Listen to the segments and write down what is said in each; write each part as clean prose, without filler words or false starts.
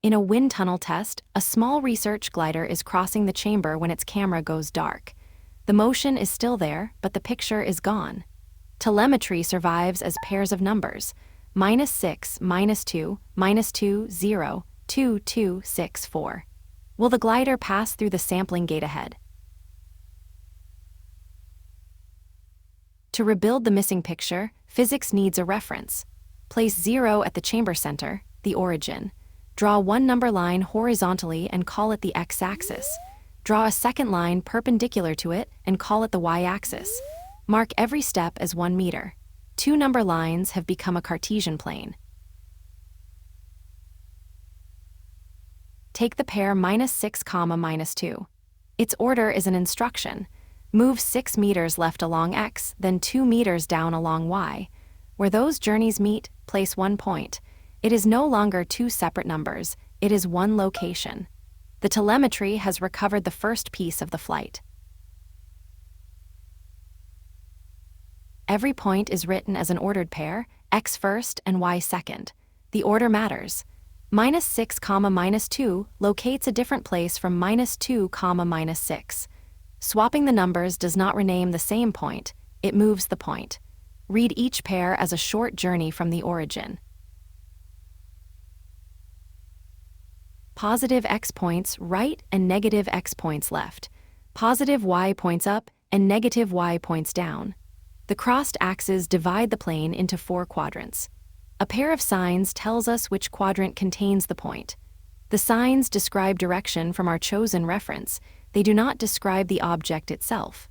In a wind tunnel test, a small research glider is crossing the chamber when its camera goes dark. The motion is still there, but the picture is gone. Telemetry survives as pairs of numbers: -6, -2, -2, 0, 2, 2, 6, 4. Will the glider pass through the sampling gate ahead? To rebuild the missing picture, physics needs a reference. Place 0 at the chamber center, the origin. Draw one number line horizontally and call it the x-axis. Draw a second line perpendicular to it and call it the y-axis. Mark every step as 1 meter. 2 number lines have become a Cartesian plane. Take the pair -6, -2. Its order is an instruction. Move 6 meters left along x, then 2 meters down along y. Where those journeys meet, place 1 point. It is no longer 2 separate numbers, it is 1 location. The telemetry has recovered the first piece of the flight. Every point is written as an ordered pair, x first and y second. The order matters. -6, -2 locates a different place from -2, -6. Swapping the numbers does not rename the same point, it moves the point. Read each pair as a short journey from the origin. Positive x points right and negative x points left. Positive y points up and negative y points down. The crossed axes divide the plane into 4 quadrants. A pair of signs tells us which quadrant contains the point. The signs describe direction from our chosen reference. They do not describe the object itself.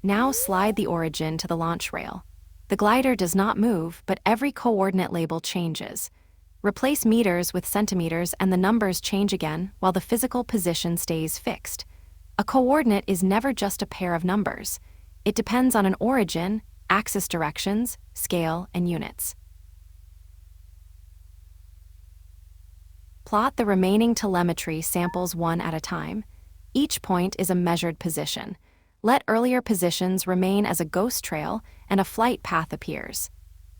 Now slide the origin to the launch rail. The glider does not move, but every coordinate label changes. Replace meters with centimeters and the numbers change again while the physical position stays fixed. A coordinate is never just a pair of numbers. It depends on an origin, axis directions, scale, and units. Plot the remaining telemetry samples one at a time. Each point is a measured position. Let earlier positions remain as a ghost trail and a flight path appears.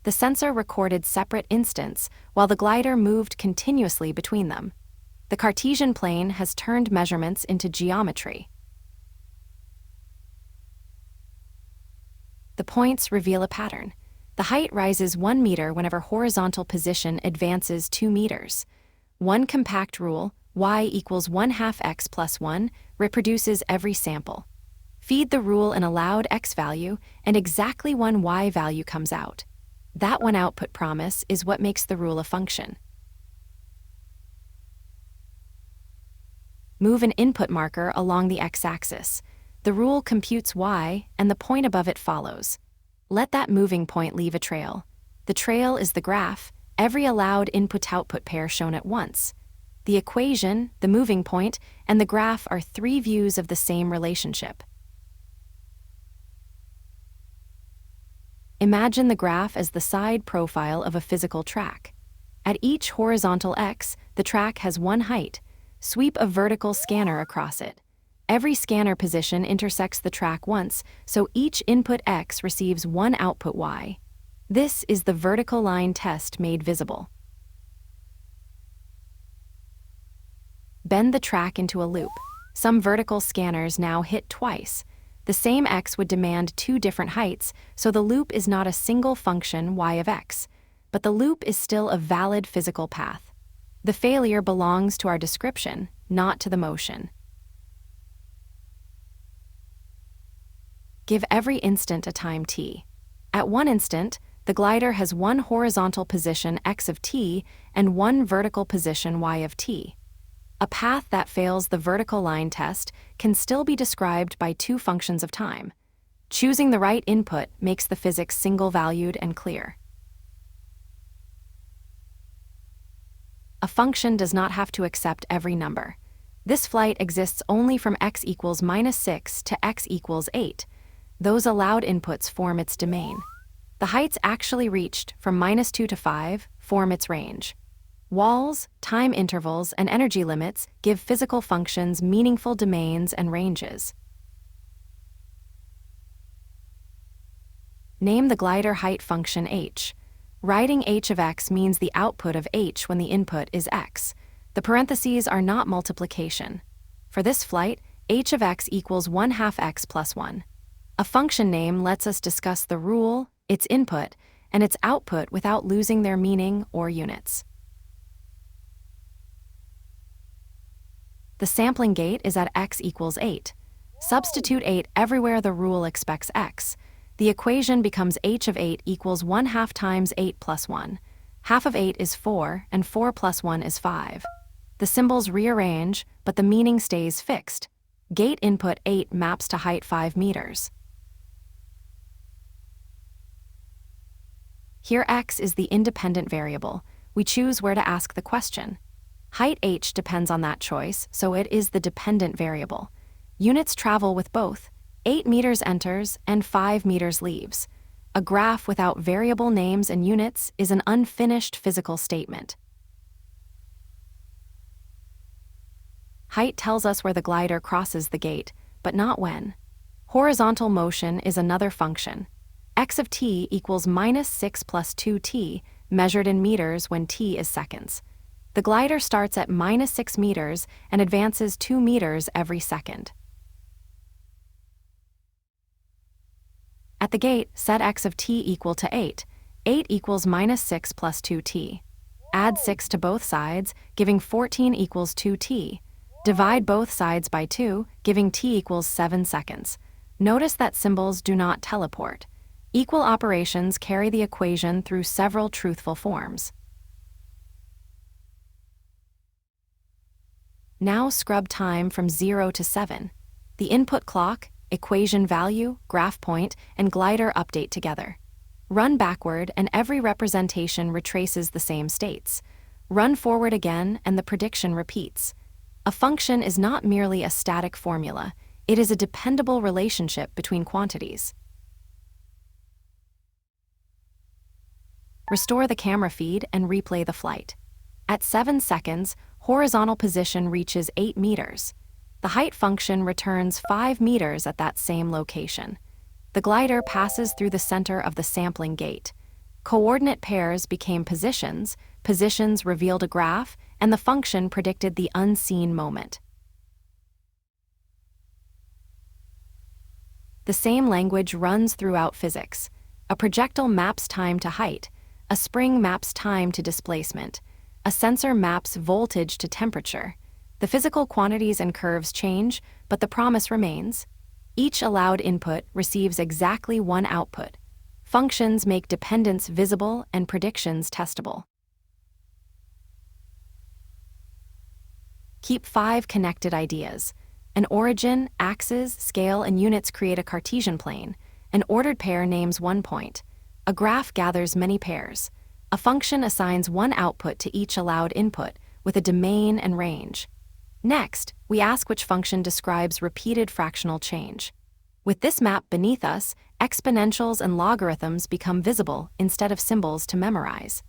The sensor recorded separate instants while the glider moved continuously between them. The Cartesian plane has turned measurements into geometry. The points reveal a pattern. The height rises 1 meter whenever horizontal position advances 2 meters. One compact rule, y equals 1/2 x plus 1, reproduces every sample. Feed the rule an allowed x value, and exactly one y value comes out. That one output promise is what makes the rule a function. Move an input marker along the x-axis. The rule computes y, and the point above it follows. Let that moving point leave a trail. The trail is the graph, every allowed input-output pair shown at once. The equation, the moving point, and the graph are 3 views of the same relationship. Imagine the graph as the side profile of a physical track. At each horizontal x, the track has 1 height. Sweep a vertical scanner across it. Every scanner position intersects the track once, so each input x receives 1 output y. This is the vertical line test made visible. Bend the track into a loop. Some vertical scanners now hit twice. The same x would demand 2 different heights, so the loop is not a single function y of x, but the loop is still a valid physical path. The failure belongs to our description, not to the motion. Give every instant a time t. At 1 instant, the glider has 1 horizontal position x of t and 1 vertical position y of t. A path that fails the vertical line test can still be described by 2 functions of time. Choosing the right input makes the physics single-valued and clear. A function does not have to accept every number. This flight exists only from x equals -6 to x equals 8. Those allowed inputs form its domain. The heights actually reached, from -2 to 5, form its range. Walls, time intervals, and energy limits give physical functions meaningful domains and ranges. Name the glider height function h. Writing h of x means the output of h when the input is x. The parentheses are not multiplication. For this flight, h of x equals 1/2 x plus 1. A function name lets us discuss the rule, its input, and its output without losing their meaning or units. The sampling gate is at x equals 8. Substitute 8 everywhere the rule expects x. The equation becomes h of 8 equals 1/2 times 8 plus 1. Half of 8 is 4, and 4 plus 1 is 5. The symbols rearrange, but the meaning stays fixed. Gate input 8 maps to height 5 meters. Here x is the independent variable. We choose where to ask the question. Height h depends on that choice, so it is the dependent variable. Units travel with both. 8 meters enters and 5 meters leaves. A graph without variable names and units is an unfinished physical statement. Height tells us where the glider crosses the gate, but not when. Horizontal motion is another function. X of t equals -6 plus 2t, measured in meters when t is seconds. The glider starts at -6 meters and advances 2 meters every second. At the gate, set x of t equal to 8. 8 equals -6 plus 2t. Add 6 to both sides, giving 14 equals 2t. Divide both sides by 2, giving t equals 7 seconds. Notice that symbols do not teleport. Equal operations carry the equation through several truthful forms. Now scrub time from 0 to 7. The input clock, equation value, graph point, and glider update together. Run backward and every representation retraces the same states. Run forward again and the prediction repeats. A function is not merely a static formula, it is a dependable relationship between quantities. Restore the camera feed and replay the flight. At 7 seconds, horizontal position reaches 8 meters. The height function returns 5 meters at that same location. The glider passes through the center of the sampling gate. Coordinate pairs became positions, positions revealed a graph, and the function predicted the unseen moment. The same language runs throughout physics. A projectile maps time to height. A spring maps time to displacement. A sensor maps voltage to temperature. The physical quantities and curves change, but the promise remains. Each allowed input receives exactly one output. Functions make dependence visible and predictions testable. Keep 5 connected ideas. An origin, axes, scale, and units create a Cartesian plane. An ordered pair names one point. A graph gathers many pairs. A function assigns one output to each allowed input, with a domain and range. Next, we ask which function describes repeated fractional change. With this map beneath us, exponentials and logarithms become visible instead of symbols to memorize.